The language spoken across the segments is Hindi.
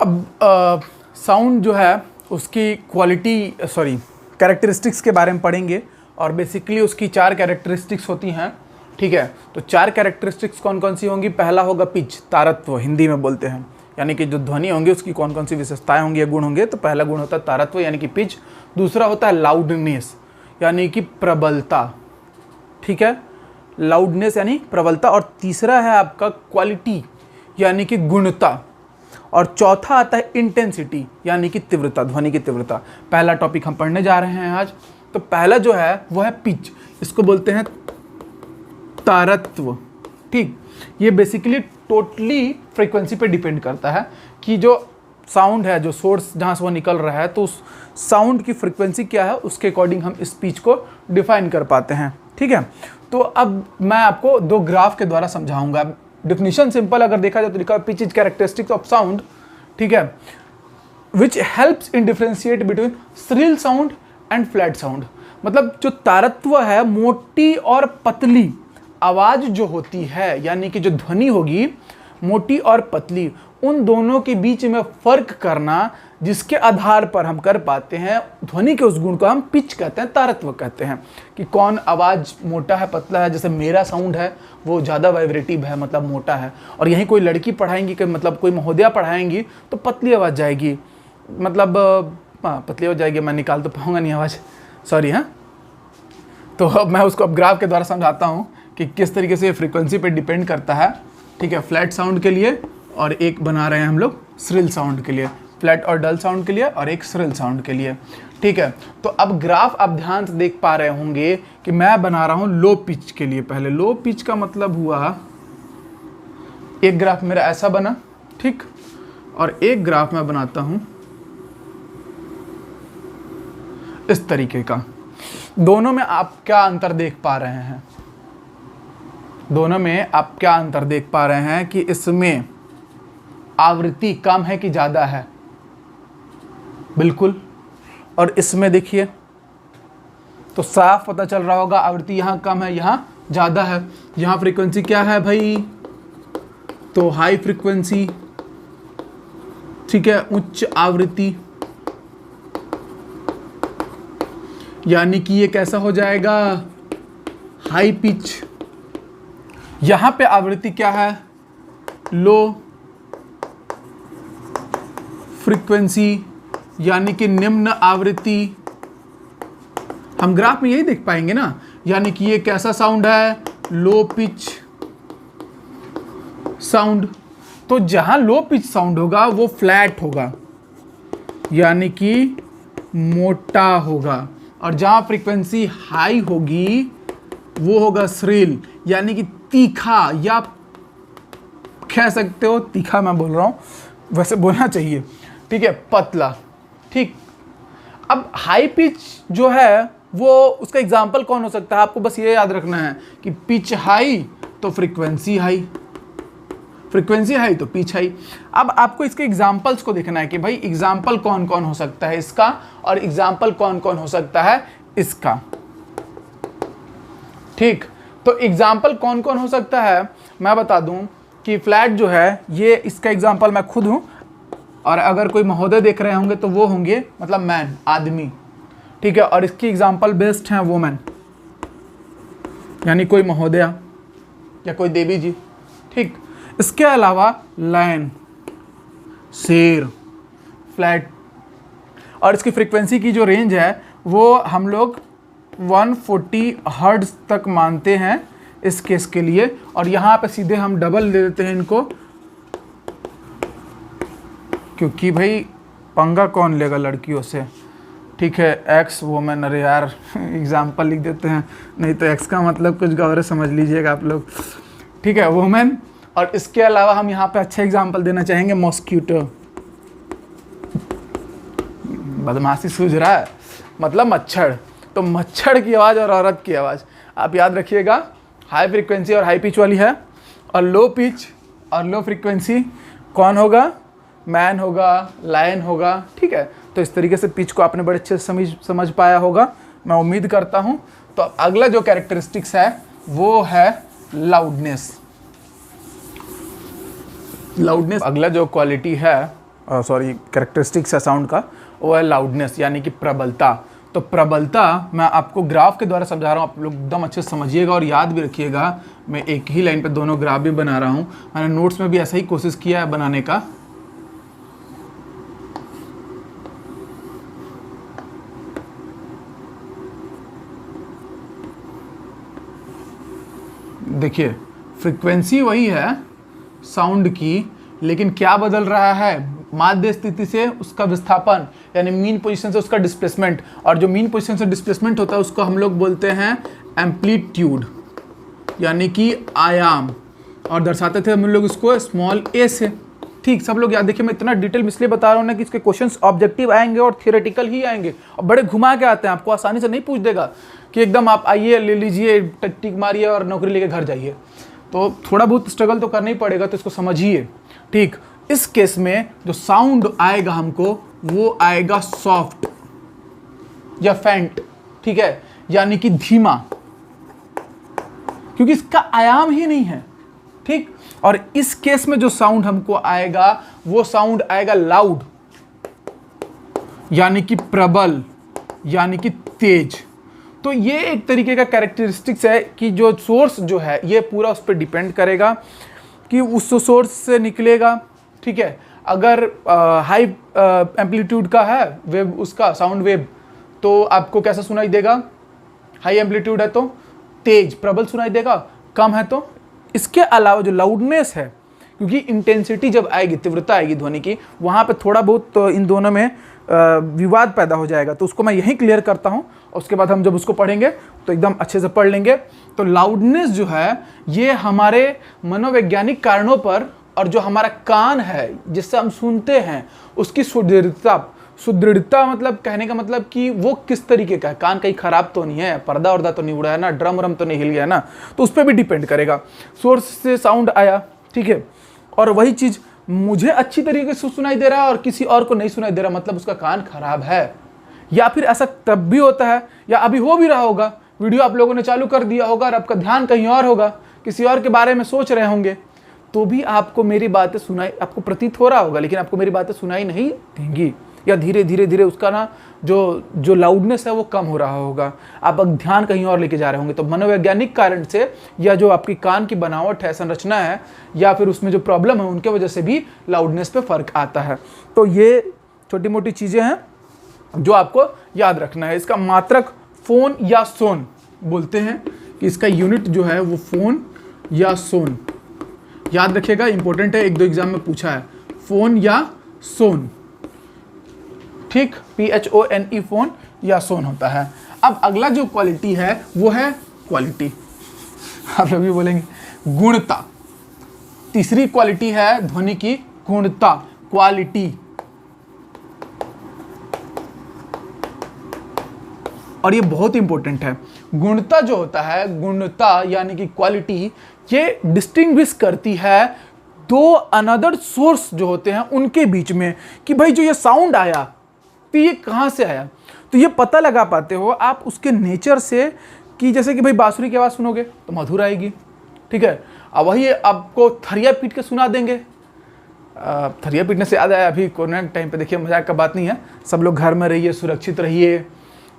अब साउंड जो है उसकी क्वालिटी कैरेक्टरिस्टिक्स के बारे में पढ़ेंगे और बेसिकली उसकी 4 कैरेक्टरिस्टिक्स होती हैं। ठीक है, तो 4 कैरेक्टरिस्टिक्स कौन कौन सी होंगी? पहला होगा पिच, तारत्व हिंदी में बोलते हैं, यानी कि जो ध्वनि होंगी उसकी कौन कौन सी विशेषताएं होंगी या गुण होंगे। तो पहला गुण होता है तारत्व यानी कि पिच। दूसरा होता है लाउडनेस यानी कि प्रबलता। ठीक है, लाउडनेस यानी प्रबलता। और तीसरा है आपका क्वालिटी यानी कि गुणता। और चौथा आता है इंटेंसिटी यानी कि तीव्रता, ध्वनि की तीव्रता। पहला टॉपिक हम पढ़ने जा रहे हैं आज। तो पहला जो है वो है पिच, इसको बोलते हैं तारत्व। ठीक, ये बेसिकली टोटली फ्रीक्वेंसी पे डिपेंड करता है कि जो साउंड है, जो सोर्स जहाँ से वो निकल रहा है, तो उस साउंड की फ्रीक्वेंसी क्या है उसके अकॉर्डिंग हम इस पिच को डिफाइन कर पाते हैं। ठीक है, तो अब मैं आपको 2 ग्राफ के द्वारा समझाऊंगा। डिफिनीशन सिंपल अगर देखा जाए तो लिखा है pitch is characteristics of sound, ठीक है, which helps in differentiate between shrill sound and flat sound. मतलब जो तारत्व है, मोटी और पतली आवाज जो होती है, यानी कि जो ध्वनि होगी मोटी और पतली, उन दोनों के बीच में फर्क करना, जिसके आधार पर हम कर पाते हैं ध्वनि के उस गुण को हम पिच कहते हैं, तारत्व कहते हैं। कि कौन आवाज मोटा है पतला है, जैसे मेरा साउंड है वो ज़्यादा वाइब्रेटिव है, मतलब मोटा है, और यहीं कोई लड़की पढ़ाएंगी कि मतलब कोई महोदया पढ़ाएंगी तो पतली आवाज़ जाएगी, मतलब पतली आवाज़ जाएगी, मैं निकाल तो पाऊंगा नहीं आवाज़, सॉरी। हाँ, तो अब मैं उसको अब ग्राफ के द्वारा समझाता हूँ कि किस तरीके से फ्रीक्वेंसी पे डिपेंड करता है। ठीक है, फ्लैट साउंड के लिए और एक बना रहे हैं हम लोग श्रिल साउंड के लिए, फ्लैट और डल साउंड के लिए और एक श्रिल साउंड के लिए। ठीक है, तो अब ग्राफ आप ध्यान से देख पा रहे होंगे कि मैं बना रहा हूँ लो पिच के लिए। पहले लो पिच का मतलब हुआ, एक ग्राफ मेरा ऐसा बना, ठीक, और एक ग्राफ मैं बनाता हूँ इस तरीके का। दोनों में आप क्या अंतर देख पा रहे हैं? दोनों में आप क्या अंतर देख पा रहे हैं कि इसमें आवृत्ति कम है कि ज़्यादा है? बिल्कुल। और इसमें देखिए तो साफ पता चल रहा होगा आवृत्ति यहाँ कम है, यहाँ ज़्यादा है। यहाँ फ्रीक्वेंसी क्या है भाई? तो हाई फ्रीक्वेंसी, ठीक है, उच्च आवृत्ति, यानी कि ये कैसा हो जाएगा? High pitch. यहाँ पे आवृत्ति क्या है? लो फ्रीक्वेंसी, यानी कि निम्न आवृत्ति। हम ग्राफ में यही देख पाएंगे ना, यानी कि ये कैसा साउंड है? Low pitch sound. तो जहां लो पिच साउंड होगा वो फ्लैट होगा, यानी कि मोटा होगा, और जहां फ्रीक्वेंसी हाई होगी वो होगा श्रिल, यानी कि तीखा, या कह सकते हो तीखा, मैं बोल रहा हूं, वैसे बोलना चाहिए, ठीक है, पतला। ठीक, अब हाई पिच जो है वो उसका एग्जाम्पल कौन हो सकता है? आपको बस ये याद रखना है कि पिच हाई तो फ्रीक्वेंसी हाई, फ्रीक्वेंसी हाई तो पिच हाई। अब आपको इसके एग्जाम्पल्स को देखना है कि भाई एग्जाम्पल कौन कौन हो सकता है इसका, और एग्जाम्पल कौन कौन हो सकता है इसका। ठीक, तो एग्जाम्पल कौन कौन हो सकता है मैं बता दूं कि फ्लैट जो है ये इसका एग्जाम्पल मैं खुद हूं, और अगर कोई महोदय देख रहे होंगे तो वो होंगे मतलब मैन, आदमी। ठीक है, और इसकी एग्जाम्पल बेस्ट हैं वुमेन, यानी कोई महोदया या कोई देवी जी। ठीक, इसके अलावा लायन, शेर, फ्लैट, और इसकी फ्रीक्वेंसी की जो रेंज है वो हम लोग 140 हर्ट्ज तक मानते हैं इस केस के लिए। और यहाँ पे सीधे हम डबल दे देते हैं इनको, क्योंकि भाई पंगा कौन लेगा लड़कियों से। ठीक है, एक्स वोमेन, अरे यार एग्जाम्पल लिख देते हैं, नहीं तो एक्स का मतलब कुछ गौर समझ लीजिएगा आप लोग। ठीक है, वोमेन। और इसके अलावा हम यहाँ पे अच्छा एग्जाम्पल देना चाहेंगे मॉस्किटो, बदमाशी सूझ रहा है, मतलब मच्छर। तो मच्छर की आवाज़ और औरत की आवाज़ आप याद रखिएगा, हाई फ्रीक्वेंसी और हाई पिच वाली है, और लो पिच और लो फ्रीक्वेंसी कौन होगा? मैन होगा, लायन होगा। ठीक है, तो इस तरीके से पिच को आपने बड़े अच्छे से समझ पाया होगा, मैं उम्मीद करता हूं। तो अगला जो कैरेक्टरिस्टिक्स है वो है लाउडनेस। लाउडनेस अगला जो क्वालिटी है सॉरी कैरेक्टरिस्टिक्स है साउंड का, वो है लाउडनेस यानी कि प्रबलता। तो प्रबलता मैं आपको ग्राफ के द्वारा समझा रहा हूँ, आप लोग एकदम अच्छे से समझिएगा और याद भी रखिएगा। मैं एक ही लाइन पे दोनों ग्राफ भी बना रहा हूँ, मैंने नोट्स में भी ऐसा ही कोशिश किया है बनाने का। देखिए फ्रीक्वेंसी वही है साउंड की, लेकिन क्या बदल रहा है, माध्य स्थिति से उसका विस्थापन यानी मीन पोजीशन से उसका डिस्प्लेसमेंट, और जो मीन पोजीशन से डिस्प्लेसमेंट होता है उसको हम लोग बोलते हैं एम्पलीट्यूड यानी कि आयाम, और दर्शाते थे हम लोग इसको स्मॉल a से। ठीक, सब लोग याद। देखिए मैं इतना डिटेल में इसलिए बता रहा हूँ ना कि इसके क्वेश्चंस ऑब्जेक्टिव आएंगे और थियोरेटिकल ही आएंगे, और बड़े घुमा के आते हैं, आपको आसानी से नहीं पूछ देगा कि एकदम आप आइए ले लीजिए टिक मारिए और नौकरी लेके घर जाइए। तो थोड़ा बहुत स्ट्रगल तो करना ही पड़ेगा, तो इसको समझिए। ठीक, इस केस में जो साउंड आएगा हमको वो आएगा सॉफ्ट या फेंट, ठीक है, यानी कि धीमा, क्योंकि इसका आयाम ही नहीं है। ठीक, और इस केस में जो साउंड हमको आएगा वो साउंड आएगा लाउड यानी कि प्रबल यानी कि तेज। तो ये एक तरीके का कैरेक्टरिस्टिक्स है कि जो सोर्स जो है ये पूरा उस पर डिपेंड करेगा कि उस सोर्स से निकलेगा। ठीक है, अगर हाई एम्पलीट्यूड का है वेव, उसका साउंड वेव, तो आपको कैसा सुनाई देगा, हाई एम्पलीट्यूड है तो तेज प्रबल सुनाई देगा, कम है तो। इसके अलावा जो लाउडनेस है, क्योंकि इंटेंसिटी जब आएगी, तीव्रता आएगी ध्वनि की, वहाँ पे थोड़ा बहुत इन दोनों में विवाद पैदा हो जाएगा, तो उसको मैं यहीं क्लियर करता हूँ। उसके बाद हम जब उसको पढ़ेंगे तो एकदम अच्छे से पढ़ लेंगे। तो लाउडनेस जो है ये हमारे मनोवैज्ञानिक कारणों पर, और जो हमारा कान है जिससे हम सुनते हैं उसकी सुदृढ़ता मतलब कहने का मतलब कि वो किस तरीके का है, कान कहीं खराब तो नहीं है, पर्दा वर्दा तो नहीं उड़ा है ना, ड्रम व्रम तो नहीं हिल गया ना, तो उस पर भी डिपेंड करेगा। सोर्स से साउंड आया, ठीक है, और वही चीज़ मुझे अच्छी तरीके से सुनाई दे रहा है और किसी और को नहीं सुनाई दे रहा, मतलब उसका कान खराब है। या फिर ऐसा तब भी होता है, या अभी हो भी रहा होगा, वीडियो आप लोगों ने चालू कर दिया होगा और आपका ध्यान कहीं और होगा, किसी और के बारे में सोच रहे होंगे, तो भी आपको मेरी बातें सुनाई, आपको प्रतीत हो रहा होगा, लेकिन आपको मेरी बातें सुनाई नहीं देंगी, या धीरे धीरे धीरे उसका ना जो लाउडनेस है वो कम हो रहा होगा, आप ध्यान कहीं और लेके जा रहे होंगे। तो मनोवैज्ञानिक कारण से, या जो आपकी कान की बनावट है, संरचना है, या फिर उसमें जो प्रॉब्लम है, उनके वजह से भी लाउडनेस पे फर्क आता है। तो ये छोटी मोटी चीज़ें हैं जो आपको याद रखना है। इसका मात्रक फोन या सोन बोलते हैं, कि इसका यूनिट जो है वो फोन या सोन, याद रखिएगा, इंपॉर्टेंट है, एक दो एग्जाम में पूछा है, फोन या सोन। ठीक, PHONE फोन या सोन होता है। अब अगला जो क्वालिटी है वो है क्वालिटी, आप लोग भी बोलेंगे गुणता। तीसरी क्वालिटी है ध्वनि की गुणता, क्वालिटी। और ये बहुत इंपॉर्टेंट है। गुणता जो होता है, गुणता यानी कि क्वालिटी, ये डिस्टिंग्विश करती है दो अनदर सोर्स जो होते हैं उनके बीच में, कि भाई जो ये साउंड आया तो ये कहाँ से आया। तो ये पता लगा पाते हो आप उसके नेचर से, कि जैसे कि भाई बांसुरी की आवाज़ सुनोगे तो मधुर आएगी, ठीक है, अब वही आपको थरिया पीट के सुना देंगे। थरिया पीटने से याद आया, अभी कोरोना टाइम पे देखिए, मजाक का बात नहीं है, सब लोग घर में रहिए, सुरक्षित रहिए,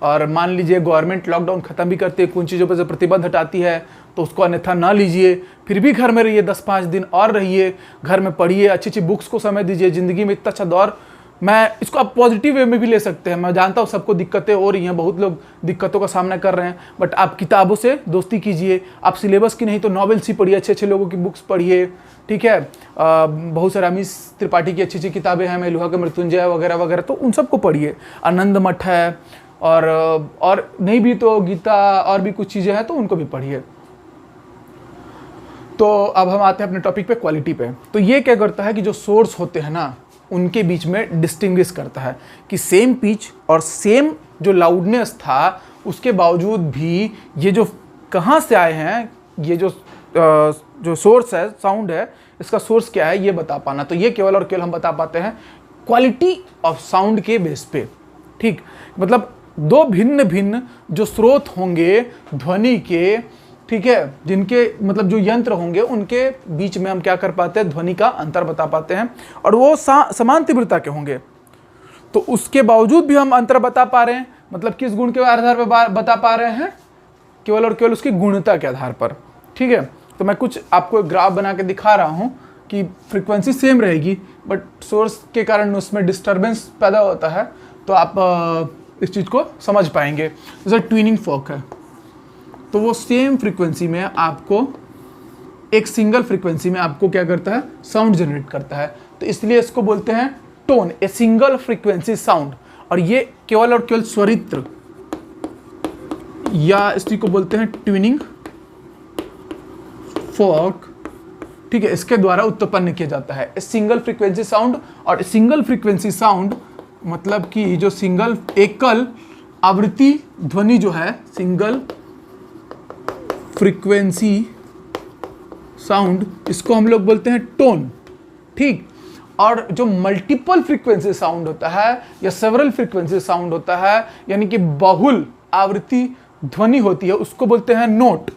और मान लीजिए गवर्नमेंट लॉकडाउन ख़त्म भी करती है, कुछ चीज़ों पर से प्रतिबंध हटाती है, तो उसको अन्यथा ना लीजिए, फिर भी घर में रहिए, 10-5 दिन और रहिए, घर में पढ़िए, अच्छी अच्छी बुक्स को समय दीजिए। ज़िंदगी में इतना अच्छा दौर, मैं इसको आप पॉजिटिव वे में भी ले सकते हैं। मैं जानता हूँ सबको दिक्कतें हो रही हैं, बहुत लोग दिक्कतों का सामना कर रहे हैं, बट आप किताबों से दोस्ती कीजिए, आप सिलेबस की नहीं तो नॉवेल्स ही पढ़िए, अच्छे अच्छे लोगों की बुक्स पढ़िए, ठीक है। बहुत सारे अमीश त्रिपाठी की अच्छी अच्छी किताबें हैं, मेलुहा के मृत्युंजय वगैरह वगैरह, तो उन सबको पढ़िए। आनंद मठ है, और नहीं भी तो गीता और भी कुछ चीज़ें हैं, तो उनको भी पढ़िए। तो अब हम आते हैं अपने टॉपिक पे, क्वालिटी पे। तो ये क्या करता है कि जो सोर्स होते हैं ना, उनके बीच में डिस्टिंग्विश करता है कि सेम पिच और सेम जो लाउडनेस था, उसके बावजूद भी ये जो कहाँ से आए हैं, ये जो सोर्स है, साउंड है, इसका सोर्स क्या है ये बता पाना। तो ये केवल और केवल हम बता पाते हैं क्वालिटी ऑफ साउंड के बेस पे। ठीक, मतलब दो भिन्न भिन्न जो स्रोत होंगे ध्वनि के, ठीक है, जिनके मतलब जो यंत्र होंगे उनके बीच में हम क्या कर पाते हैं, ध्वनि का अंतर बता पाते हैं, और वो समान तीव्रता के होंगे। तो उसके बावजूद भी हम अंतर बता पा रहे हैं, मतलब किस गुण के आधार पर बता पा रहे हैं, केवल और केवल उसकी गुणता के आधार पर। ठीक है, तो मैं कुछ आपको एक ग्राफ बना के दिखा रहा हूँ कि फ्रीक्वेंसी सेम रहेगी बट सोर्स के कारण उसमें डिस्टरबेंस पैदा होता है, तो आप इस चीज़ को समझ पाएंगे। जैसे ट्यूनिंग फॉर्क है, तो वो सेम फ्रीक्वेंसी में आपको, एक सिंगल फ्रीक्वेंसी में आपको क्या करता है, साउंड जनरेट करता है, तो इसलिए इसको बोलते हैं tone, a single frequency sound. और ये केवल और केवल स्वरित्र या इसी को बोलते हैं ट्यूनिंग फॉर्क, ठीक है, इसके द्वारा उत्पन्न किया जाता है सिंगल फ्रीक्वेंसी साउंड। और सिंगल फ्रीक्वेंसी साउंड मतलब कि जो सिंगल एकल आवृत्ति ध्वनि जो है, सिंगल फ्रीक्वेंसी साउंड, इसको हम लोग बोलते हैं टोन। ठीक, और जो मल्टीपल फ्रीक्वेंसी साउंड होता है या सेवरल फ्रीक्वेंसी साउंड होता है, यानी कि बहुल आवृत्ति ध्वनि होती है, उसको बोलते हैं नोट।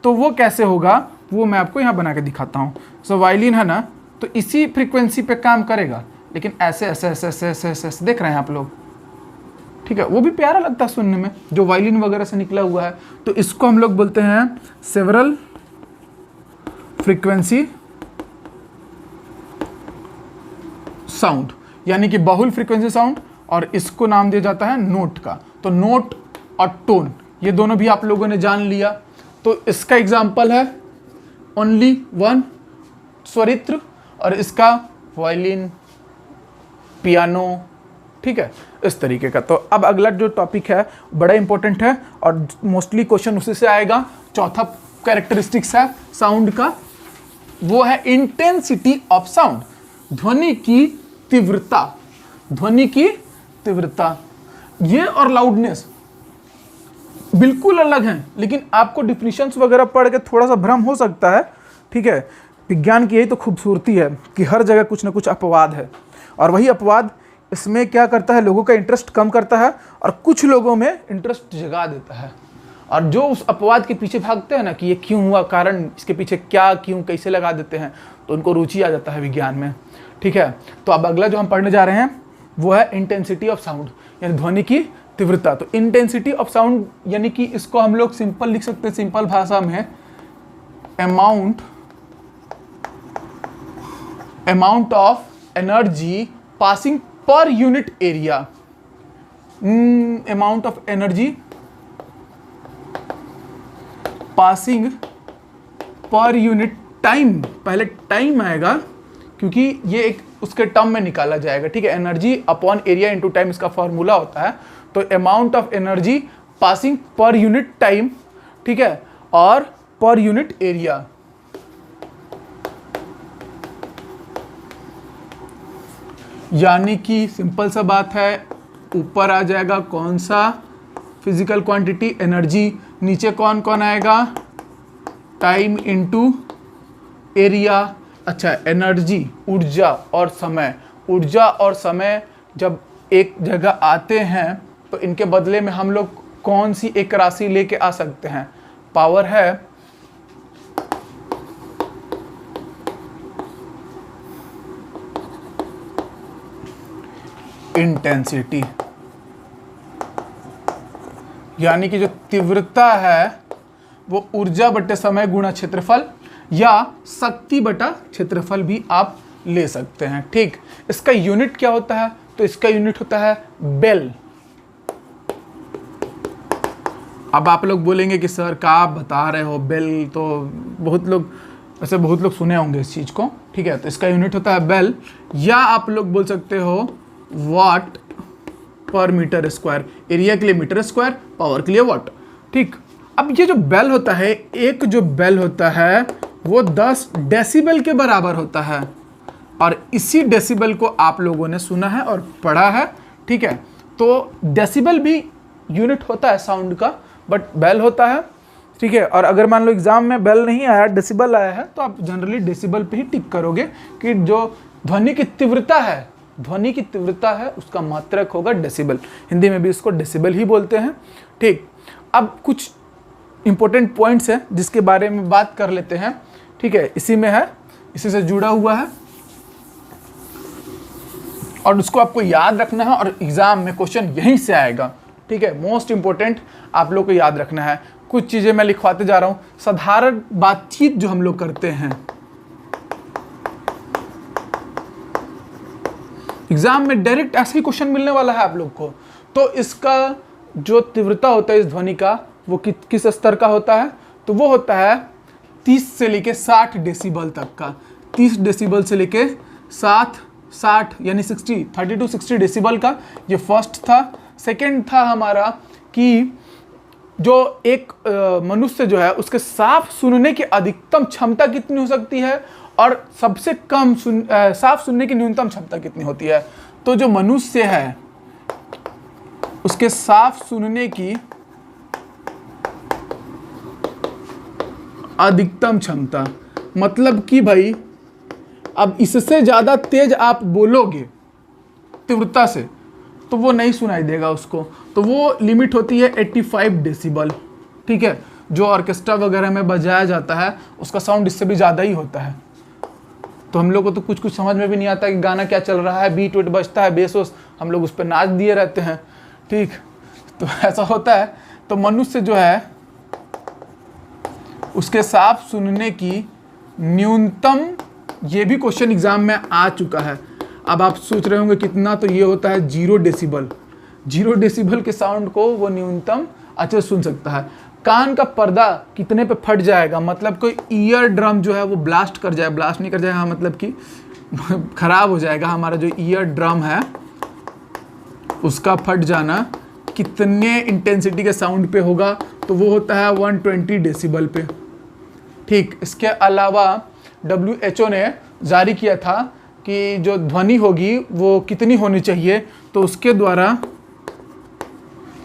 तो वो कैसे होगा, वो मैं आपको यहाँ बना के दिखाता हूँ। सो वायलिन है ना, तो इसी फ्रीक्वेंसी पे काम करेगा, लेकिन ऐसे ऐसे ऐसे ऐसे ऐसे ऐसे ऐसे देख रहे हैं आप लोग, ठीक है, वो भी प्यारा लगता है सुनने में, जो वायलिन वगैरह से निकला हुआ है। तो इसको हम लोग बोलते हैं सेवरल फ्रीक्वेंसी साउंड, यानी कि बहुल फ्रीक्वेंसी साउंड, और इसको नाम दिया जाता है नोट का। तो नोट और टोन ये दोनों भी आप लोगों ने जान लिया। तो इसका एग्जाम्पल है ओनली वन, स्वरित्र, और इसका वायलिन, पियानो, ठीक है, इस तरीके का। तो अब अगला जो टॉपिक है बड़ा इंपॉर्टेंट है और मोस्टली क्वेश्चन उसी से आएगा। चौथा कैरेक्टरिस्टिक्स है साउंड का, वो है इंटेंसिटी ऑफ साउंड, ध्वनि की तीव्रता। ध्वनि की तीव्रता, ये और लाउडनेस बिल्कुल अलग हैं, लेकिन आपको डिफिनीशंस वगैरह पढ़ के थोड़ा सा भ्रम हो सकता है। ठीक है, विज्ञान की यही तो खूबसूरती है कि हर जगह कुछ ना कुछ अपवाद है, और वही अपवाद इसमें क्या करता है, लोगों का इंटरेस्ट कम करता है और कुछ लोगों में इंटरेस्ट जगा देता है। और जो उस अपवाद के पीछे भागते हैं ना कि ये क्यों हुआ, कारण इसके पीछे क्या, क्यों, कैसे लगा देते हैं, तो उनको रुचि आ जाता है विज्ञान में। ठीक है, तो अब अगला जो हम पढ़ने जा रहे हैं वो है इंटेंसिटी ऑफ साउंड, यानी ध्वनि की तीव्रता। तो इंटेंसिटी ऑफ साउंड यानी कि इसको हम लोग सिंपल लिख सकते हैं, सिंपल भाषा में amount of energy passing per unit area, amount of energy passing per unit time, पहले टाइम आएगा क्योंकि ये एक उसके टर्म में निकाला जाएगा। ठीक है, energy upon area into time इसका फॉर्मूला होता है। तो amount of energy passing per unit time, ठीक है, और पर यूनिट एरिया। यानी कि सिंपल सा बात है, ऊपर आ जाएगा कौन सा, फिजिकल क्वांटिटी एनर्जी, नीचे कौन कौन आएगा, टाइम इनटू एरिया। अच्छा, एनर्जी ऊर्जा और समय, ऊर्जा और समय जब एक जगह आते हैं तो इनके बदले में हम लोग कौन सी एक राशि लेके आ सकते हैं, पावर है इंटेंसिटी, यानी कि जो तीव्रता है वो ऊर्जा बटे समय गुणा क्षेत्रफल या शक्ति बटा क्षेत्रफल भी आप ले सकते हैं। ठीक, इसका यूनिट क्या होता है, तो इसका यूनिट होता है बेल। अब आप लोग बोलेंगे कि सर क्या आप बता रहे हो, बेल तो बहुत लोग सुने होंगे इस चीज को। ठीक है, तो इसका यूनिट होता है बेल, या आप लोग बोल सकते हो वाट पर मीटर स्क्वायर, एरिया के लिए मीटर स्क्वायर, पावर के लिए वाट। ठीक, अब ये जो बेल होता है, एक जो बेल होता है वो 10 डेसिबल के बराबर होता है, और इसी डेसिबल को आप लोगों ने सुना है और पढ़ा है। ठीक है, तो डेसिबल भी यूनिट होता है साउंड का, बट बेल होता है। ठीक है, और अगर मान लो एग्जाम में बेल नहीं आया, डेसिबल आया है, तो आप जनरली डेसिबल पे ही टिक करोगे कि जो ध्वनि की तीव्रता है, ध्वनि की तीव्रता है उसका मात्रक होगा डेसिबल। हिंदी में भी इसको डेसिबल ही बोलते हैं। ठीक, अब कुछ इंपॉर्टेंट पॉइंट्स है जिसके बारे में बात कर लेते हैं। ठीक है, इसी में है, इसी से जुड़ा हुआ है और उसको आपको याद रखना है और एग्जाम में क्वेश्चन यहीं से आएगा। ठीक है, मोस्ट इंपॉर्टेंट आप लोग को याद रखना है। कुछ चीजें मैं लिखवाते जा रहा हूं। साधारण बातचीत जो हम लोग करते हैं एग्जाम में डायरेक्ट ऐसे ही क्वेश्चन मिलने वाला है आप लोग को, तो इसका जो तीव्रता होता है इस ध्वनि का वो किस स्तर का होता है, तो वो होता है 30 से लेके 60 डेसिबल तक का। 30 डेसिबल से लेके 60 यानी 30 to 60 डेसिबल का ये फर्स्ट था। सेकंड था हमारा कि जो एक मनुष्य जो है उसके साफ सुनने की अधिकतम क्षमता कितनी हो सकती है और सबसे कम साफ सुनने की न्यूनतम क्षमता कितनी होती है। तो जो मनुष्य है उसके साफ सुनने की अधिकतम क्षमता, मतलब कि भाई अब इससे ज़्यादा तेज आप बोलोगे तीव्रता से तो वो नहीं सुनाई देगा उसको, तो वो लिमिट होती है 85 डेसिबल। ठीक है, जो ऑर्केस्ट्रा वगैरह में बजाया जाता है उसका साउंड इससे भी ज़्यादा ही होता है। तो हम लोग को तो कुछ समझ में भी नहीं आता कि गाना क्या चल रहा है, बीट वीट बजता है, बेस वोस, हम लोग उस पर नाच दिए रहते हैं। ठीक, तो ऐसा होता है। तो मनुष्य जो है उसके साफ सुनने की न्यूनतम, ये भी क्वेश्चन एग्जाम में आ चुका है। अब आप सोच रहे होंगे कितना, तो ये होता है 0 डेसिबल। 0 डेसिबल के साउंड को वो न्यूनतम अच्छे सुन सकता है। कान का पर्दा कितने पे फट जाएगा, मतलब कोई ईयर ड्रम जो है वो ब्लास्ट कर जाए, ब्लास्ट नहीं कर जाए, हाँ मतलब कि खराब हो जाएगा। हमारा जो ईयर ड्रम है उसका फट जाना कितने इंटेंसिटी के साउंड पे होगा, तो वो होता है 120 डेसिबल पे। ठीक, इसके अलावा WHO ने जारी किया था कि जो ध्वनि होगी वो कितनी होनी चाहिए, तो उसके द्वारा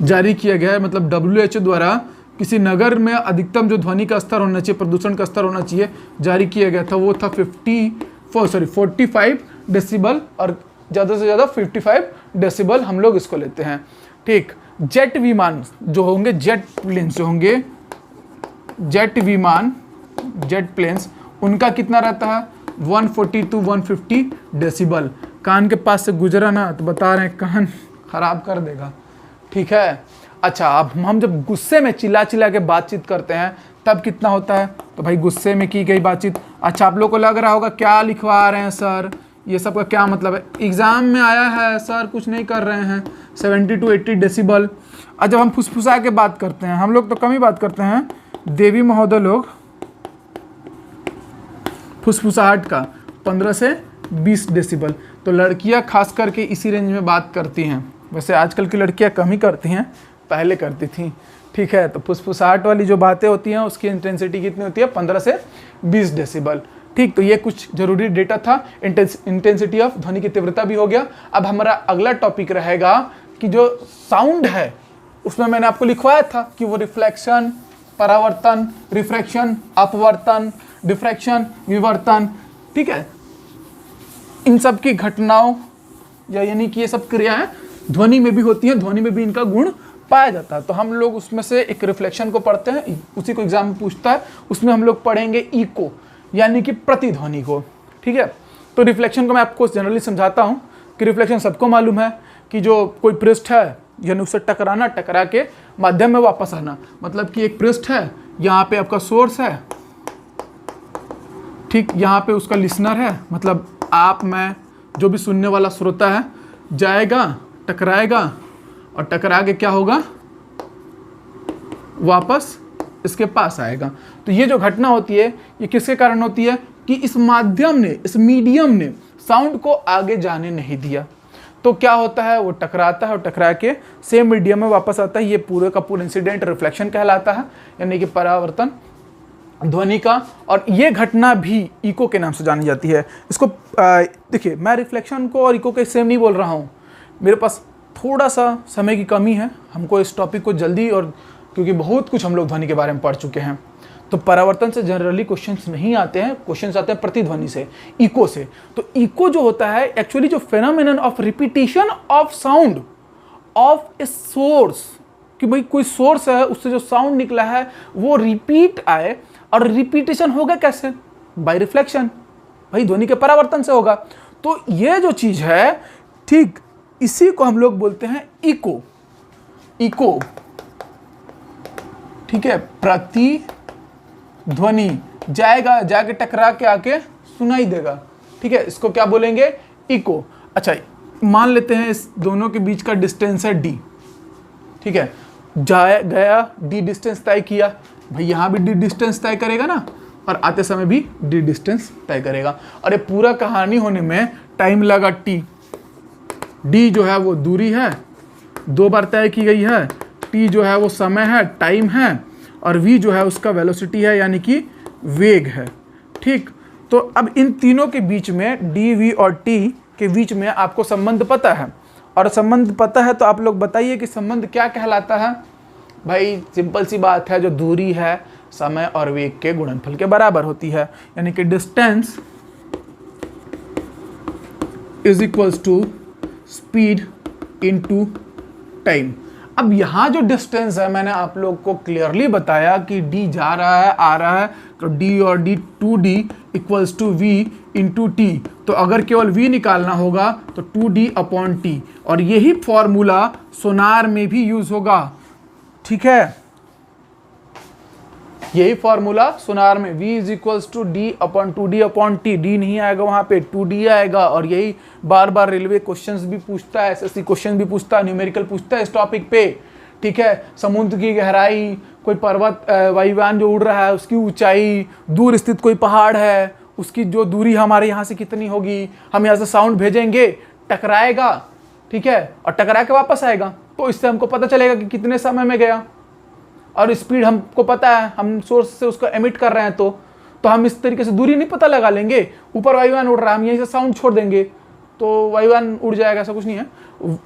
जारी किया गया है, मतलब WHO द्वारा किसी नगर में अधिकतम जो ध्वनि का स्तर होना चाहिए, प्रदूषण का स्तर होना चाहिए, जारी किया गया था। वो था 45 डेसिबल और ज़्यादा से ज़्यादा 55 डेसिबल हम लोग इसको लेते हैं। ठीक, जेट विमान जो होंगे, जेट प्लेन्स जो होंगे, जेट विमान, जेट प्लेन्स, उनका कितना रहता है 140 to 150 डेसिबल। कान के पास से गुजरा ना तो बता रहे हैं कान खराब कर देगा। ठीक है, अच्छा, अब हम जब गुस्से में चिल्ला के बातचीत करते हैं तब कितना होता है, तो भाई गुस्से में की गई बातचीत। अच्छा, आप लोग को लग रहा होगा क्या लिखवा रहे हैं सर, ये सब का क्या मतलब है, एग्जाम में आया है सर, कुछ नहीं कर रहे हैं। 70 to 80 डेसिबल। और जब हम फुसफुसा के बात करते हैं, हम लोग तो कम ही बात करते हैं, देवी महोदय लोग फुसफुसाहट का 15 से 20 डेसिबल। तो लड़कियां खास करके इसी रेंज में बात करती हैं। वैसे आजकल की लड़कियां कम ही करती हैं, पहले करती थी। ठीक है, तो फुसफुसाहट वाली जो बातें होती हैं उसकी इंटेंसिटी कितनी होती है 15 से 20 डेसिबल। ठीक, तो ये कुछ जरूरी डेटा था। इंटेंसिटी ऑफ ध्वनि की तीव्रता भी हो गया। अब हमारा अगला टॉपिक रहेगा कि जो साउंड है उसमें मैंने आपको लिखवाया था कि वो रिफ्लेक्शन, परावर्तन, रिफ्रैक्शन, अपवर्तन, डिफ्रैक्शन, विवर्तन। ठीक है, इन सब की घटनाओं या यानी कि ये सब क्रियाएं ध्वनि में भी होती हैं, ध्वनि में भी इनका गुण पाया जाता है। तो हम लोग उसमें से एक रिफ्लेक्शन को पढ़ते हैं, उसी को एग्जाम में पूछता है। उसमें हम लोग पढ़ेंगे इको यानी कि प्रतिध्वनि को। ठीक है, तो रिफ्लेक्शन को मैं आपको जनरली समझाता हूँ कि रिफ्लेक्शन सबको मालूम है कि जो कोई पृष्ठ है यानी उससे टकराना, टकरा के माध्यम में वापस आना। मतलब कि एक पृष्ठ है, यहाँ पे आपका सोर्स है, ठीक, यहाँ पे उसका लिसनर है, मतलब आप, मैं, जो भी सुनने वाला श्रोता है, जाएगा, टकराएगा और टकरा के क्या होगा, वापस इसके पास आएगा। तो ये जो घटना होती है ये किसके कारण होती है कि इस माध्यम ने, इस मीडियम ने साउंड को आगे जाने नहीं दिया। तो क्या होता है, वो टकराता है और टकरा के सेम मीडियम में वापस आता है। ये पूरे का पूरा इंसिडेंट रिफ्लेक्शन कहलाता है, यानी कि परावर्तन ध्वनि का। और ये घटना भी इको के नाम से जानी जाती है। इसको देखिए, मैं रिफ्लेक्शन को और इको के सेम नहीं बोल रहा हूँ, मेरे पास थोड़ा सा समय की कमी है, हमको इस टॉपिक को जल्दी, और क्योंकि बहुत कुछ हम लोग ध्वनि के बारे में पढ़ चुके हैं। तो परावर्तन से जनरली क्वेश्चंस नहीं आते हैं, क्वेश्चंस आते हैं प्रतिध्वनि से, इको से। तो इको जो होता है एक्चुअली जो phenomenon of repetition of sound of a source कि भाई कोई सोर्स है, उससे जो साउंड निकला है वो रिपीट आए, और रिपीटेशन होगा कैसे? बाय रिफ्लेक्शन, भाई ध्वनि के परावर्तन से होगा। तो ये जो चीज है, ठीक, इसी को हम लोग बोलते हैं इको। इको, ठीक है, प्रतिध्वनि, जाएगा, जाके टकरा के आके सुनाई देगा, ठीक है, इसको क्या बोलेंगे? इको। अच्छा, मान लेते हैं इस दोनों के बीच का डिस्टेंस है d, ठीक है, जाया गया, d डिस्टेंस तय किया, भाई यहाँ भी d डिस्टेंस तय करेगा ना, और आते समय भी d डिस्टेंस तय करेगा। और ये पूरा कहानी होने में टाइम लगा t। d जो है वो दूरी है, 2 बार तय की गई है, t जो है वो समय है, टाइम है, और v जो है उसका वेलोसिटी है, यानी कि वेग है, ठीक। तो अब इन तीनों के बीच में, d, v और t के बीच में आपको संबंध पता है, और संबंध पता है तो आप लोग बताइए कि संबंध क्या कहलाता है? भाई सिंपल सी बात है, जो दूरी है समय और वेग के गुणनफल के बराबर होती है, यानी कि distance is equals to speed into time. अब यहाँ जो डिस्टेंस है, मैंने आप लोग को क्लियरली बताया कि d जा रहा है, आ रहा है, तो d और d 2d equals to v into T. तो अगर केवल v निकालना होगा तो 2d अपॉन टी, और यही फॉर्मूला सोनार में भी यूज होगा, ठीक है, यही फॉर्मूला सोनार में, v is equals to d upon 2d upon T. d नहीं आएगा वहां पे, 2d आएगा, और यही बार बार रेलवे क्वेश्चंस भी पूछता है, एसएससी क्वेश्चन भी पूछता है, न्यूमेरिकल पूछता है इस टॉपिक पे, ठीक है। समुद्र की गहराई, कोई पर्वत, वायुयान जो उड़ रहा है उसकी ऊंचाई, दूर स्थित कोई पहाड़ है, उसकी जो दूरी हमारे यहाँ से कितनी होगी, हम यहाँ से साउंड भेजेंगे, टकराएगा, ठीक है, और टकरा के वापस आएगा, तो इससे हमको पता चलेगा कि कितने समय में गया। और स्पीड हमको पता है, हम सोर्स से उसको एमिट कर रहे हैं, तो हम इस तरीके से दूरी नहीं पता लगा लेंगे। ऊपर वायुयान उड़ रहा है, हम यहीं से साउंड छोड़ देंगे तो वायुयान उड़ जाएगा, ऐसा कुछ नहीं है,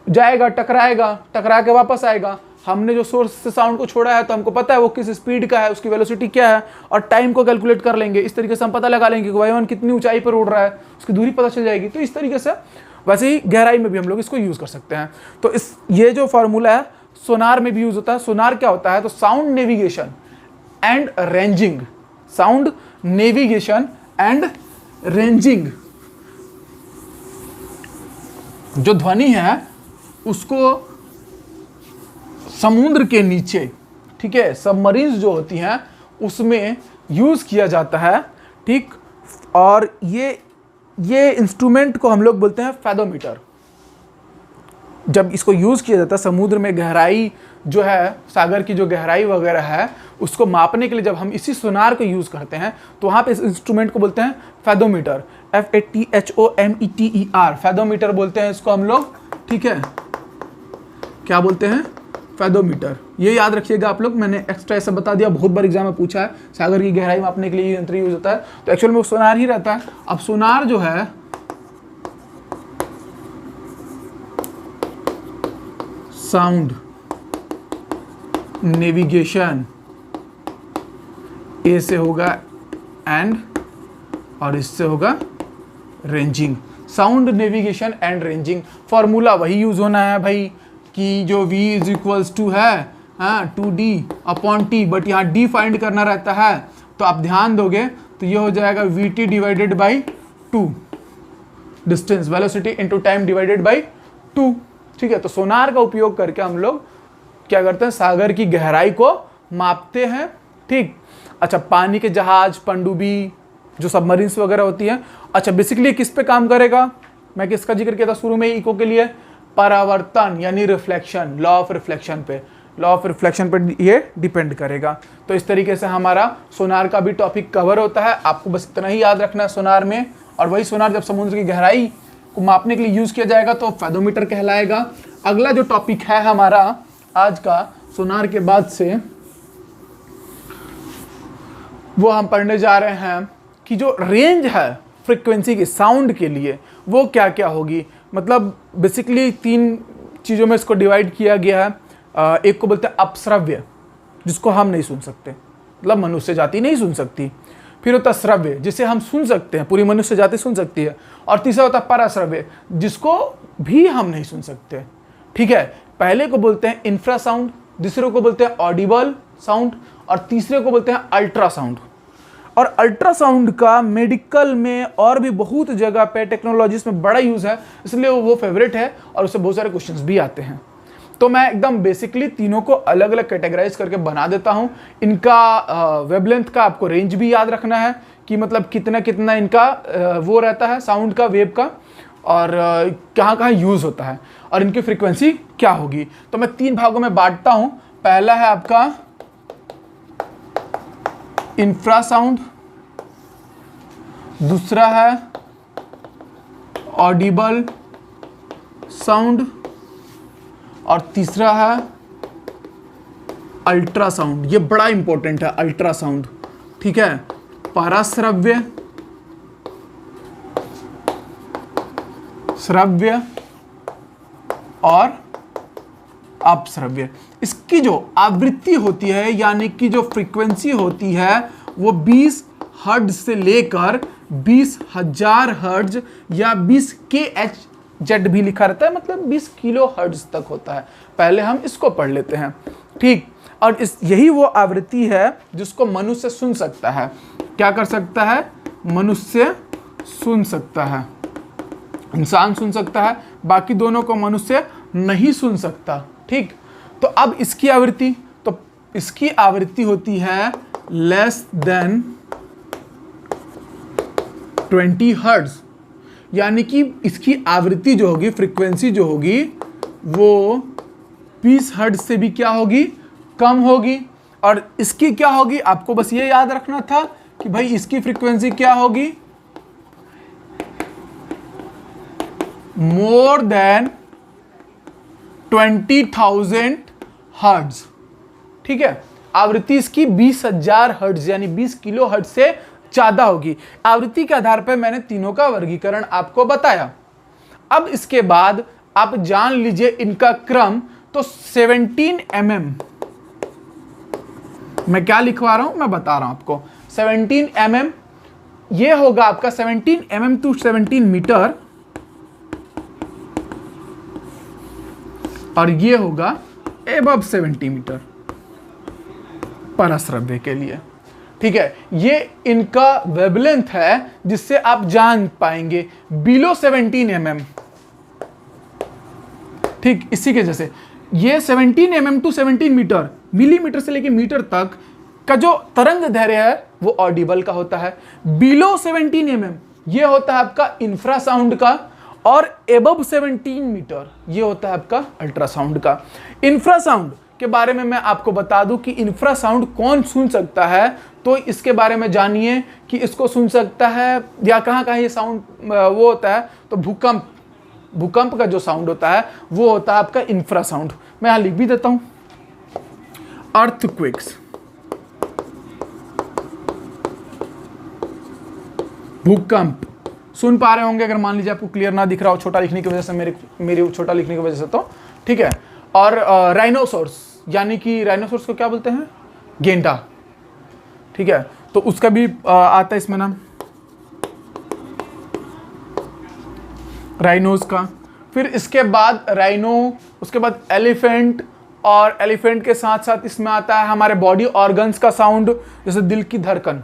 जाएगा, टकराएगा, टकरा के वापस आएगा। हमने जो सोर्स से साउंड को छोड़ा है तो हमको पता है वो किस स्पीड का है, उसकी वेलोसिटी क्या है, और टाइम को कैलकुलेट कर लेंगे। इस तरीके से हम पता लगा लेंगे कि वायुयान कितनी ऊंचाई पर उड़ रहा है, उसकी दूरी पता चल जाएगी। तो इस तरीके से वैसे ही गहराई में भी हम लोग इसको यूज कर सकते हैं। तो ये जो फॉर्मूला है सोनार में भी यूज होता है। सोनार क्या होता है? तो sound navigation and ranging, sound navigation and ranging, जो ध्वनि है उसको समुद्र के नीचे, ठीक है, सबमरीन्स जो होती हैं उसमें यूज किया जाता है, ठीक। और ये इंस्ट्रूमेंट को हम लोग बोलते हैं फैदोमीटर। जब इसको यूज किया जाता है समुद्र में गहराई जो है, सागर की जो गहराई वगैरह है, उसको मापने के लिए जब हम इसी सोनार को यूज करते हैं तो वहां पे इस इंस्ट्रूमेंट को बोलते हैं फैदोमीटर, FATHOMETER, फैदोमीटर बोलते हैं इसको हम लोग, ठीक है। क्या बोलते हैं? फैदोमीटर। ये याद रखिएगा आप लोग, मैंने एक्स्ट्रा ऐसा बता दिया, बहुत बार एग्जाम में पूछा है, सागर की गहराई मापने के लिए ये यंत्र यूज होता है, तो एक्चुअल में वो सोनार ही रहता है। अब सोनार जो है साउंड नेविगेशन, ए से होगा एंड, और इससे होगा ranging. Sound navigation and ranging, formula वही यूज होना है भाई, कि जो v इज इक्वल्स टू है 2d अपॉन टी, बट यहाँ d फाइंड करना रहता है, तो आप ध्यान दोगे तो ये हो जाएगा vt divided by 2, distance, velocity into time divided by 2, ठीक है। तो सोनार का उपयोग करके हम लोग क्या करते हैं? सागर की गहराई को मापते हैं, ठीक। अच्छा, पानी के जहाज, पनडुब्बी, जो सबमरीन्स वगैरह होती है, अच्छा बेसिकली किस पे काम करेगा? मैं किसका जिक्र किया था शुरू में इको के लिए? परावर्तन यानी रिफ्लेक्शन, लॉ ऑफ रिफ्लेक्शन पे, लॉ ऑफ रिफ्लेक्शन पे ये डिपेंड करेगा। तो इस तरीके से हमारा सोनार का भी टॉपिक कवर होता है। आपको बस इतना ही याद रखना है सोनार में, और वही सोनार जब समुद्र की गहराई को मापने के लिए यूज किया जाएगा तो फैदोमीटर कहलाएगा। अगला जो टॉपिक है हमारा आज का सोनार के बाद से, वो हम पढ़ने जा रहे हैं कि जो रेंज है फ्रीक्वेंसी की साउंड के लिए वो क्या क्या होगी। मतलब बेसिकली 3 चीज़ों में इसको डिवाइड किया गया है। एक को बोलते हैं अपश्रव्य, जिसको हम नहीं सुन सकते, मतलब मनुष्य जाति नहीं सुन सकती। फिर होता है श्रव्य, जिसे हम सुन सकते हैं, पूरी मनुष्य जाति सुन सकती है। और तीसरा होता है पराश्रव्य, जिसको भी हम नहीं सुन सकते, ठीक है। पहले को बोलते हैं इंफ्रासाउंड, दूसरे को बोलते हैं ऑडिबल साउंड और तीसरे को बोलते हैं अल्ट्रासाउंड। और अल्ट्रासाउंड का मेडिकल में और भी बहुत जगह पे टेक्नोलॉजीज में बड़ा यूज़ है, इसलिए वो फेवरेट है और उससे बहुत सारे क्वेश्चंस भी आते हैं। तो मैं एकदम बेसिकली तीनों को अलग अलग कैटेगराइज करके बना देता हूँ। इनका वेवलेंथ का आपको रेंज भी याद रखना है कि मतलब कितना कितना इनका वो रहता है साउंड का, वेव का, और कहाँ कहाँ यूज़ होता है और इनकी फ्रीक्वेंसी क्या होगी। तो मैं 3 भागों में बांटता हूँ। पहला है आपका इंफ्रासाउंड, दूसरा है ऑडिबल साउंड और तीसरा है अल्ट्रासाउंड। ये बड़ा इंपॉर्टेंट है अल्ट्रासाउंड, ठीक है। पराश्रव्य, श्रव्य और अपश्रव्य। इसकी जो आवृत्ति होती है यानी कि जो फ्रीक्वेंसी होती है वो 20 हर्ट्ज से लेकर 20,000 हर्ट्ज या 20 kHz भी लिखा रहता है, मतलब 20 किलो हर्ट्ज तक होता है। पहले हम इसको पढ़ लेते हैं, ठीक। और यही वो आवृत्ति है जिसको मनुष्य सुन सकता है। क्या कर सकता है? मनुष्य सुन सकता है, इंसान सुन सकता है, बाकी दोनों को मनुष्य नहीं सुन सकता, ठीक। तो अब इसकी आवृत्ति, तो इसकी आवृत्ति होती है लेस देन 20 हर्ट्ज, यानी कि इसकी आवृत्ति जो होगी, फ्रीक्वेंसी जो होगी वो 20 हर्ट्ज से भी क्या होगी? कम होगी। और इसकी क्या होगी? आपको बस ये याद रखना था कि भाई इसकी फ्रीक्वेंसी क्या होगी? मोर देन 20,000 हर्ट्ज, ठीक है। आवृत्ति इसकी 20,000 हर्ट्ज यानी 20 किलो हर्ट्ज से ज्यादा होगी। आवृत्ति के आधार पर मैंने तीनों का वर्गीकरण आपको बताया। अब इसके बाद आप जान लीजिए इनका क्रम। तो 17 mm, मैं क्या लिखवा रहा हूं मैं बता रहा हूं आपको। 17 mm ये होगा आपका 17 mm टू 17 मीटर और ये होगा एबव 70 मीटर पराश्रव्य के लिए, ठीक है। ये इनका वेवलेंथ है जिससे आप जान पाएंगे बिलो 17 mm, ठीक। इसी के जैसे ये 17 mm टू 17 मीटर, मिलीमीटर से लेके मीटर तक का जो तरंग दैर्घ्य है वो ऑडिबल का होता है। बिलो 17 mm ये होता है आपका इंफ्रासाउंड का और एबव 17 मीटर ये होता है आपका अल्ट्रासाउंड का। इंफ्रासाउंड के बारे में मैं आपको बता दूं कि इंफ्रासाउंड कौन सुन सकता है, तो इसके बारे में जानिए कि इसको सुन सकता है या कहाँ कहाँ ये साउंड वो होता है। तो भूकंप का जो साउंड होता है वो होता है आपका इंफ्रासाउंड। मैं यहाँ लिख भी देता हूँ, अर्थक्वेक्स, भूकंप सुन पा रहे होंगे। अगर मान लीजिए आपको क्लियर ना दिख रहा हो छोटा लिखने की वजह से, मेरे छोटा लिखने की वजह से, तो ठीक है। और राइनोसोर्स, यानी कि राइनोसोर्स को क्या बोलते हैं? गेंडा, ठीक है। तो उसका भी आता है इसमें नाम, राइनोज का। फिर इसके बाद राइनो, उसके बाद एलिफेंट, और एलिफेंट के साथ साथ इसमें आता है हमारे बॉडी ऑर्गन्स का साउंड, जैसे दिल की धड़कन।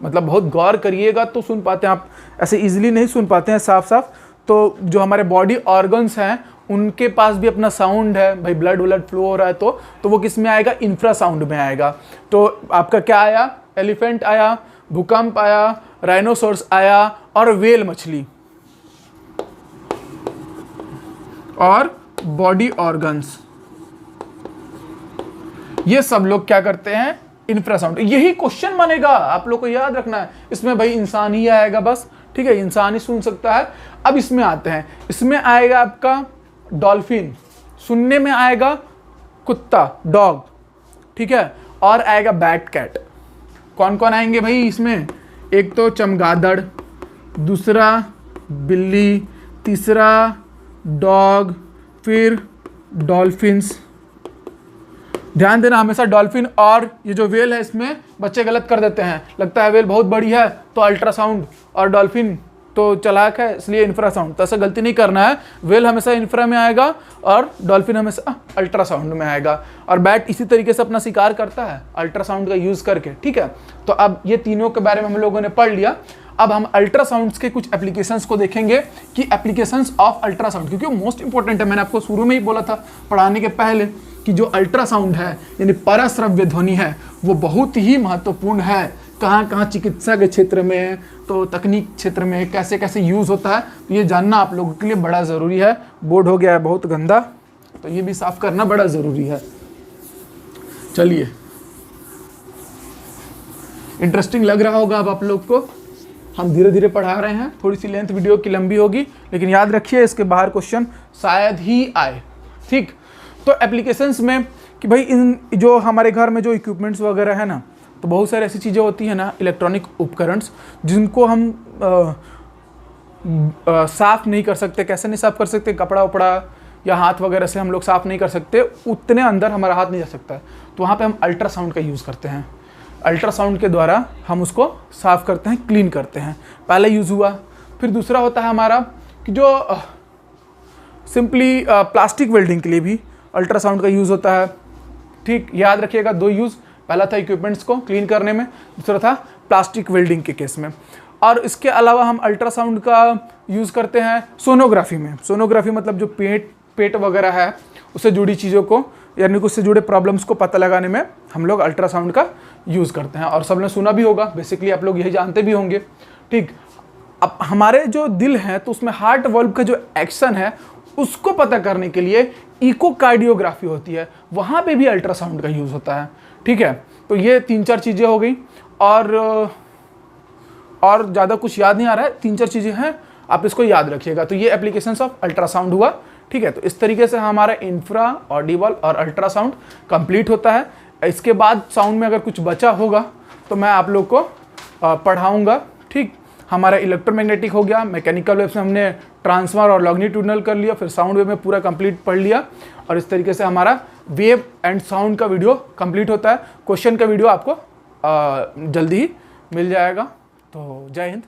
मतलब बहुत गौर करिएगा तो सुन पाते हैं आप, ऐसे इजीली नहीं सुन पाते हैं साफ साफ। तो जो हमारे बॉडी ऑर्गन्स हैं उनके पास भी अपना साउंड है, भाई ब्लड फ्लो हो रहा है तो वो किस में आएगा? इंफ्रासाउंड में आएगा। तो आपका क्या आया? एलिफेंट आया, भूकंप आया, राइनोसोर्स आया और व्हेल मछली और बॉडी ऑर्गन्स, ये सब लोग क्या करते हैं? इंफ्रासाउंड। यही क्वेश्चन बनेगा, आप लोग को याद रखना है। इसमें भाई इंसान ही आएगा बस, ठीक है, इंसान ही सुन सकता है। अब इसमें आते हैं, इसमें आएगा आपका डॉल्फिन, सुनने में आएगा कुत्ता, डॉग, ठीक है, और आएगा बैट, कैट। कौन कौन आएंगे भाई इसमें? एक तो चमगादड़, दूसरा बिल्ली, तीसरा डॉग, फिर डॉल्फिन्स। ध्यान देना हमेशा डॉल्फिन और ये जो वेल है इसमें बच्चे गलत कर देते हैं, लगता है वेल बहुत बड़ी है तो अल्ट्रासाउंड और डॉल्फिन तो चालाक है इसलिए इंफ्रासाउंड, तो ऐसा गलती नहीं करना है। व्हेल हमेशा इंफ्रा में आएगा और डॉल्फिन हमेशा अल्ट्रासाउंड में आएगा, और बैट इसी तरीके से अपना शिकार करता है अल्ट्रासाउंड का यूज़ करके, ठीक है। तो अब ये तीनों के बारे में हम लोगों ने पढ़ लिया। अब हम अल्ट्रासाउंड्स के कुछ एप्लीकेशंस को देखेंगे कि एप्लीकेशंस ऑफ अल्ट्रासाउंड, क्योंकि वो मोस्ट इंपॉर्टेंट है। मैंने आपको शुरू में ही बोला था पढ़ाने के पहले कि जो अल्ट्रासाउंड है यानी पराश्रव्य ध्वनि है वो बहुत ही महत्वपूर्ण है। कहाँ कहाँ चिकित्सा के क्षेत्र में, तो तकनीक क्षेत्र में कैसे कैसे यूज़ होता है, तो ये जानना आप लोगों के लिए बड़ा ज़रूरी है। बोर्ड हो गया है बहुत गंदा, तो ये भी साफ करना बड़ा ज़रूरी है। चलिए, इंटरेस्टिंग लग रहा होगा अब आप लोग को। हम धीरे धीरे पढ़ा रहे हैं, थोड़ी सी लेंथ वीडियो की लंबी होगी, लेकिन याद रखिए इसके बाहर क्वेश्चन शायद ही आए, ठीक। तो एप्लीकेशंस में कि भाई इन जो हमारे घर में जो इक्विपमेंट्स वगैरह है ना, तो बहुत सारी ऐसी चीज़ें होती हैं ना, इलेक्ट्रॉनिक उपकरण जिनको हम साफ़ नहीं कर सकते। कैसे नहीं साफ़ कर सकते? कपड़ा उपड़ा या हाथ वगैरह से हम लोग साफ़ नहीं कर सकते, उतने अंदर हमारा हाथ नहीं जा सकता है, तो वहाँ पे हम अल्ट्रासाउंड का यूज़ करते हैं। अल्ट्रासाउंड के द्वारा हम उसको साफ़ करते हैं, क्लीन करते हैं। पहला यूज़ हुआ। फिर दूसरा होता है हमारा कि जो सिंपली प्लास्टिक वेल्डिंग के लिए भी अल्ट्रासाउंड का यूज़ होता है, ठीक। याद रखिएगा, दो यूज़, पहला था इक्विपमेंट्स को क्लीन करने में, दूसरा था प्लास्टिक वेल्डिंग के केस में। और इसके अलावा हम अल्ट्रासाउंड का यूज़ करते हैं सोनोग्राफी में। सोनोग्राफी मतलब जो पेट वगैरह है उससे जुड़ी चीज़ों को, यानी कि उससे जुड़े प्रॉब्लम्स को पता लगाने में हम लोग अल्ट्रासाउंड का यूज़ करते हैं। और सबने सुना भी होगा, बेसिकली आप लोग यही जानते भी होंगे, ठीक। अब हमारे जो दिल है तो उसमें हार्ट वाल्व का जो एक्शन है उसको पता करने के लिए इकोकार्डियोग्राफी होती है, वहाँ पे भी अल्ट्रासाउंड का यूज़ होता है, ठीक है। तो ये 3-4 चीज़ें हो गई, और ज़्यादा कुछ याद नहीं आ रहा है, 3-4 चीज़ें हैं, आप इसको याद रखिएगा। तो ये एप्लीकेशंस ऑफ अल्ट्रासाउंड हुआ, ठीक है। तो इस तरीके से हमारा इंफ्रा, ऑडिबल और अल्ट्रासाउंड कंप्लीट होता है। इसके बाद साउंड में अगर कुछ बचा होगा तो मैं आप लोग को पढ़ाऊँगा, ठीक। हमारा इलेक्ट्रोमैग्नेटिक हो गया, मैकेनिकल वेव से हमने ट्रांसफर और लॉन्गिट्यूडनल कर लिया, फिर साउंड वेव में पूरा कंप्लीट पढ़ लिया, और इस तरीके से हमारा वेव एंड साउंड का वीडियो कंप्लीट होता है। क्वेश्चन का वीडियो आपको जल्दी ही मिल जाएगा। तो जय हिंद।